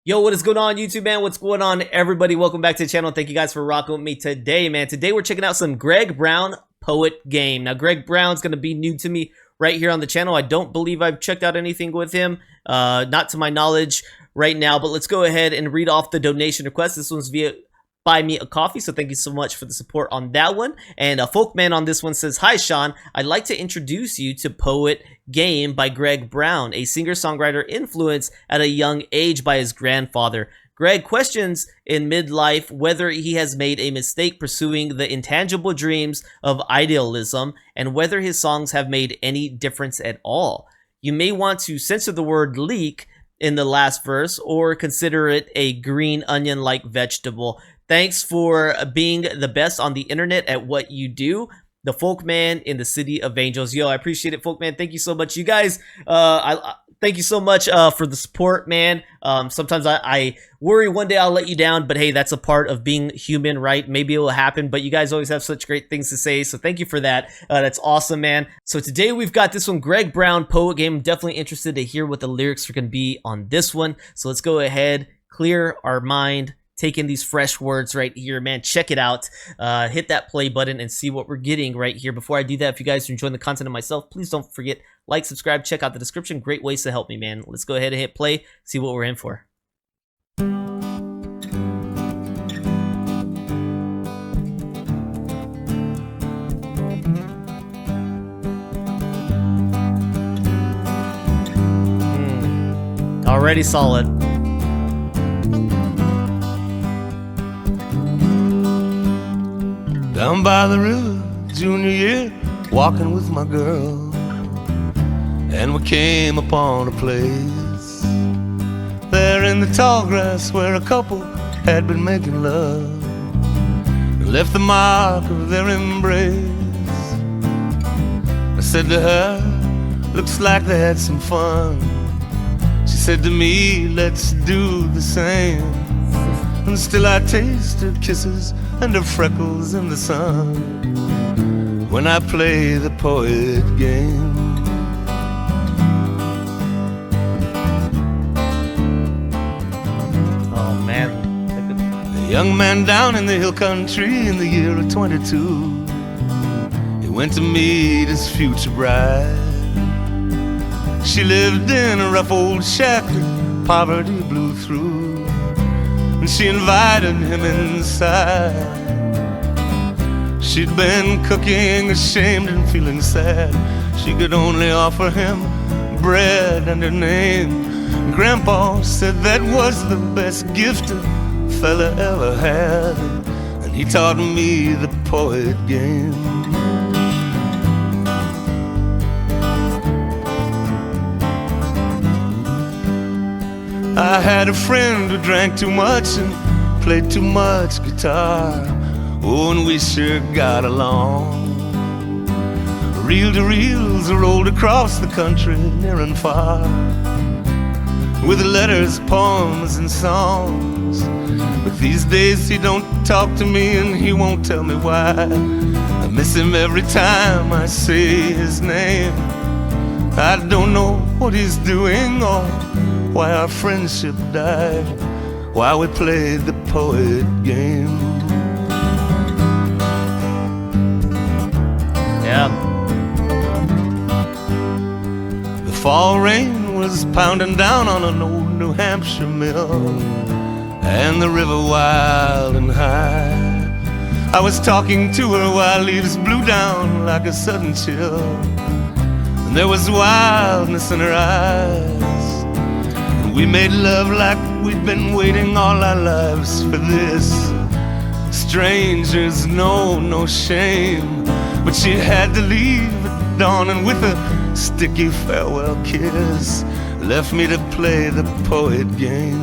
Yo, what is going on, YouTube, man? What's going on, everybody? Welcome back to the channel. Thank you guys for rocking with me today, man. Today, we're checking out some Greg Brown Poet game. Now, Greg Brown's going to be new to me right here on the channel. I don't believe I've checked out anything with him, not to my knowledge right now, but let's go ahead and read off the donation request. This one's via Buy Me a Coffee, so thank you so much for the support on that one. And Folkman on this one says, "Hi Sean, I'd like to introduce you to Poet Game by Greg Brown, a singer-songwriter influenced at a young age by his grandfather. Greg questions in midlife whether he has made a mistake pursuing the intangible dreams of idealism and whether his songs have made any difference at all. You may want to censor the word leek in the last verse or consider it a green onion-like vegetable. Thanks for being the best on the internet at what you do. The Folkman in the City of Angels." Yo, I appreciate it, Folkman. Thank you so much. You guys, thank you so much for the support, man. Sometimes I worry one day I'll let you down, but hey, that's a part of being human, right? Maybe it will happen, but you guys always have such great things to say, so thank you for that. That's awesome, man. So today we've got this one, Greg Brown Poet Game. I'm definitely interested to hear what the lyrics are going to be on this one. So let's go ahead, clear our mind, take in these fresh words right here, man. Check it out. Hit that play button and see what we're getting right here. Before I do that, if you guys are enjoying the content of myself, please don't forget, like, subscribe, check out the description. Great ways to help me, man. Let's go ahead and hit play, see what we're in for. Already solid. Down by the river, junior year, walking with my girl, and we came upon a place there in the tall grass where a couple had been making love and left the mark of their embrace. I said to her, "Looks like they had some fun." She said to me, "Let's do the same." And still I taste her kisses and her freckles in the sun when I play the poet game. Oh man. A young man down in the hill country in the year of 22, he went to meet his future bride. She lived in a rough old shack that poverty blew through, and she invited him inside. She'd been cooking, ashamed and feeling sad. She could only offer him bread and her name. Grandpa said that was the best gift a fella ever had, and he taught me the poet game. I had a friend who drank too much and played too much guitar. Oh, and we sure got along. Reel-to-reels rolled across the country, near and far, with letters, poems, and songs. But these days he don't talk to me and he won't tell me why. I miss him every time I say his name. I don't know what he's doing or why our friendship died, while we played the poet game. Yeah. The fall rain was pounding down on an old New Hampshire mill, and the river wild and high. I was talking to her while leaves blew down like a sudden chill, and there was wildness in her eyes. We made love like we'd been waiting all our lives for this. Strangers know no shame, but she had to leave at dawn, and with a sticky farewell kiss left me to play the poet game.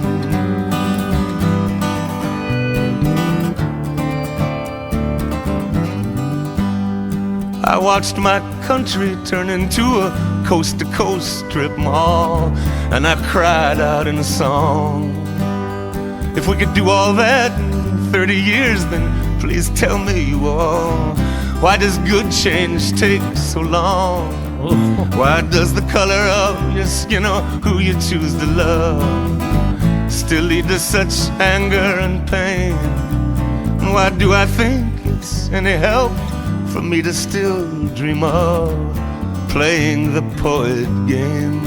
I watched my country turn into a coast-to-coast strip mall, and I cried out in a song. If we could do all that in 30 years, then please tell me you all. Why does good change take so long? Why does the color of your skin or who you choose to love still lead to such anger and pain? Why do I think it's any help for me to still dream of playing the poet game?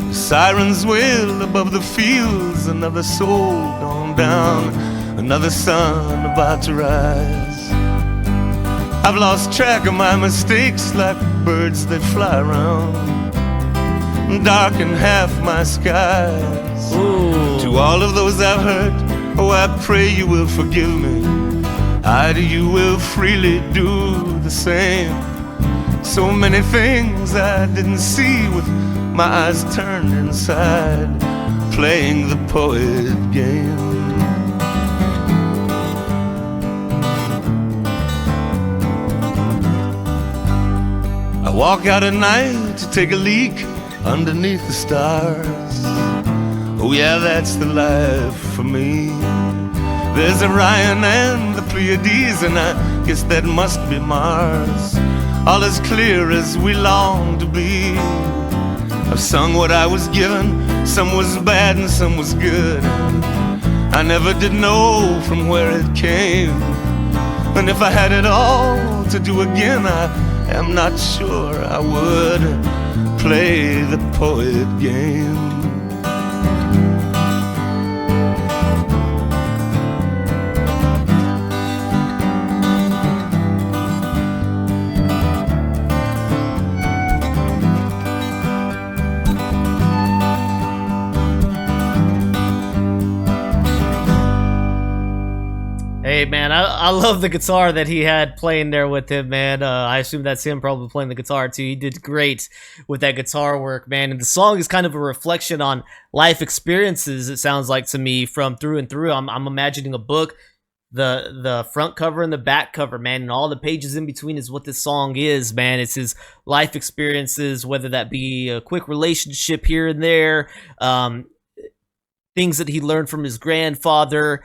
The sirens wail above the fields, another soul gone down, another sun about to rise. I've lost track of my mistakes like birds that fly around, darken half my skies. Ooh. To all of those I've hurt, oh, I pray you will forgive me. I do, you will freely do the same. So many things I didn't see with my eyes turned inside, playing the poet game. I walk out at night to take a leak underneath the stars. Oh yeah, that's the life for me. There's Orion and the Pleiades, and I guess that must be Mars. All as clear as we long to be. I've sung what I was given, some was bad and some was good. I never did know from where it came, and if I had it all to do again, I am not sure I would play the poet game. Hey man, I love the guitar that he had playing there with him, man. I assume that's him probably playing the guitar too. He did great with that guitar work, man. And the song is kind of a reflection on life experiences, it sounds like to me, from through and through. I'm imagining a book, the front cover and the back cover, man, and all the pages in between is what this song is, man. It's his life experiences, whether that be a quick relationship here and there, things that he learned from his grandfather,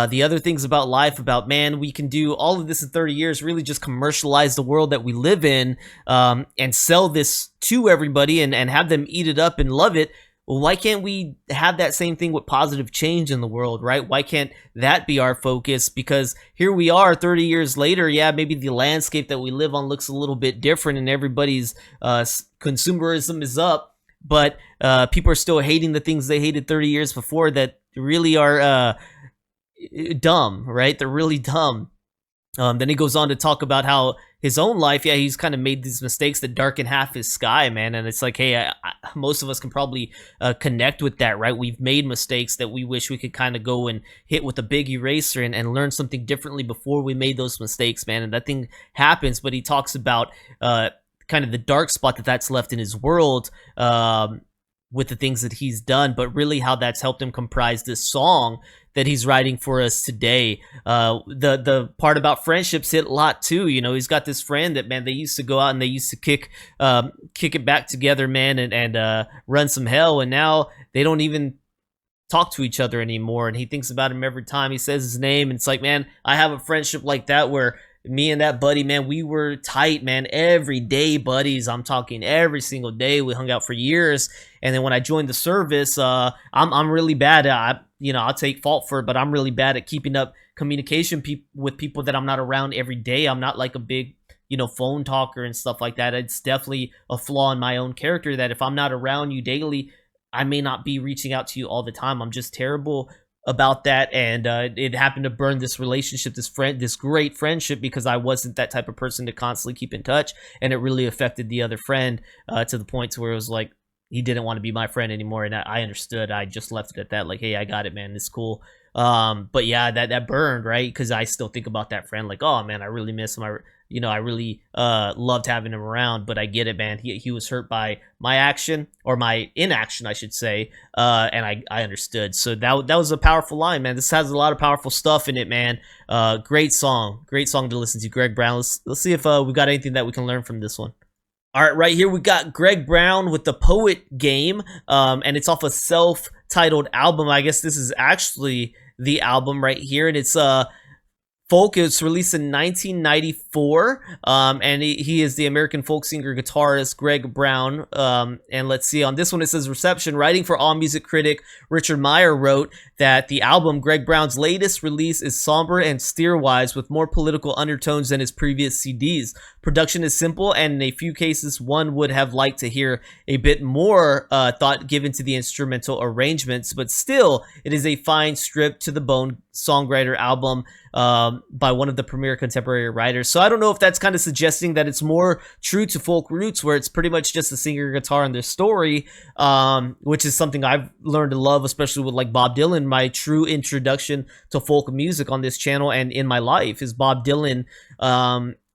the other things about life, about, man, we can do all of this in 30 years, really just commercialize the world that we live in, and sell this to everybody and have them eat it up and love it. Well, why can't we have that same thing with positive change in the world, right? Why can't that be our focus? Because here we are 30 years later. Yeah, maybe the landscape that we live on looks a little bit different and everybody's consumerism is up, but people are still hating the things they hated 30 years before that really are dumb, right? They're really dumb. Then he goes on to talk about how his own life, yeah, he's kind of made these mistakes that darken half his sky, man. And it's like, hey, most of us can probably connect with that, right? We've made mistakes that we wish we could kind of go and hit with a big eraser and learn something differently before we made those mistakes, man. And that thing happens, but he talks about kind of the dark spot that's left in his world, with the things that he's done, but really how that's helped him comprise this song that he's writing for us today. The part about friendships hit a lot too. You know, he's got this friend that, man, they used to go out and they used to kick it back together, man, and run some hell, and now they don't even talk to each other anymore. And he thinks about him every time he says his name, and it's like, man, I have a friendship like that where me and that buddy, man, we were tight, man, every day buddies. I'm talking every single day. We hung out for years. And then when I joined the service, I'm really bad at, I'll take fault for it, but I'm really bad at keeping up communication with people that I'm not around every day. I'm not like a big, phone talker and stuff like that. It's definitely a flaw in my own character that if I'm not around you daily, I may not be reaching out to you all the time. I'm just terrible about that, and it happened to burn this relationship, this great friendship, because I wasn't that type of person to constantly keep in touch, and it really affected the other friend to the point to where it was like he didn't want to be my friend anymore, and I understood. I just left it at that, like, hey, I got it, man, it's cool. But yeah, that burned, right? Because I still think about that friend, like, oh man, I really miss him. I really loved having him around, but I get it, man. He was hurt by my action, or my inaction, I should say, and I understood. So that was a powerful line, man. This has a lot of powerful stuff in it, man. Great song to listen to, Greg Brown. Let's see if we've got anything that we can learn from this one. All right, right here we got Greg Brown with the Poet Game, and it's off a self-titled album. I guess this is actually the album right here, and it's folk. It was released in 1994, and he is the American folk singer guitarist Greg Brown. And let's see, on this one it says reception. Writing for AllMusic critic Richard Meyer wrote that the album, Greg Brown's latest release, is somber and steer-wise with more political undertones than his previous CDs. Production is simple, and in a few cases one would have liked to hear a bit more thought given to the instrumental arrangements, but still it is a fine strip to the bone songwriter album by one of the premier contemporary writers. So I don't know if that's kind of suggesting that it's more true to folk roots, where it's pretty much just a singer, guitar, and their story, which is something I've learned to love, especially with like Bob Dylan. My true introduction to folk music on this channel and in my life is Bob Dylan.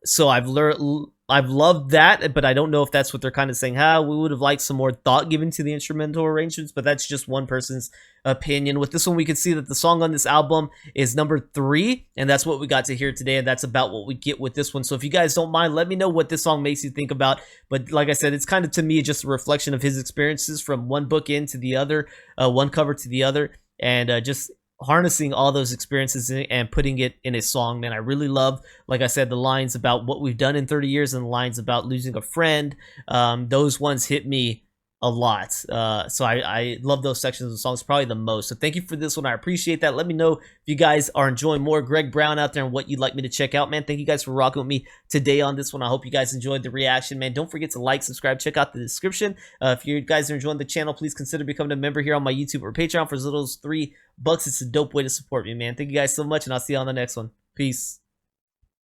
So I've loved that, but I don't know if that's what they're kind of saying. We would have liked some more thought given to the instrumental arrangements, but that's just one person's opinion. With this one, we can see that the song on this album is number 3, and that's what we got to hear today, and that's about what we get with this one. So if you guys don't mind, let me know what this song makes you think about. But like I said, it's kind of, to me, just a reflection of his experiences from one book into the other, one cover to the other, and just harnessing all those experiences and putting it in a song. Man, I really love, like I said, the lines about what we've done in 30 years and the lines about losing a friend. Those ones hit me a lot. So I love those sections of the songs probably the most. So thank you for this one. I appreciate that. Let me know if you guys are enjoying more Greg Brown out there and what you'd like me to check out, man. Thank you guys for rocking with me today on this one. I hope you guys enjoyed the reaction, man. Don't forget to like, subscribe, check out the description. If you guys are enjoying the channel, please consider becoming a member here on my YouTube or Patreon for as little as $3. It's a dope way to support me, man. Thank you guys so much, and I'll see you on the next one. Peace.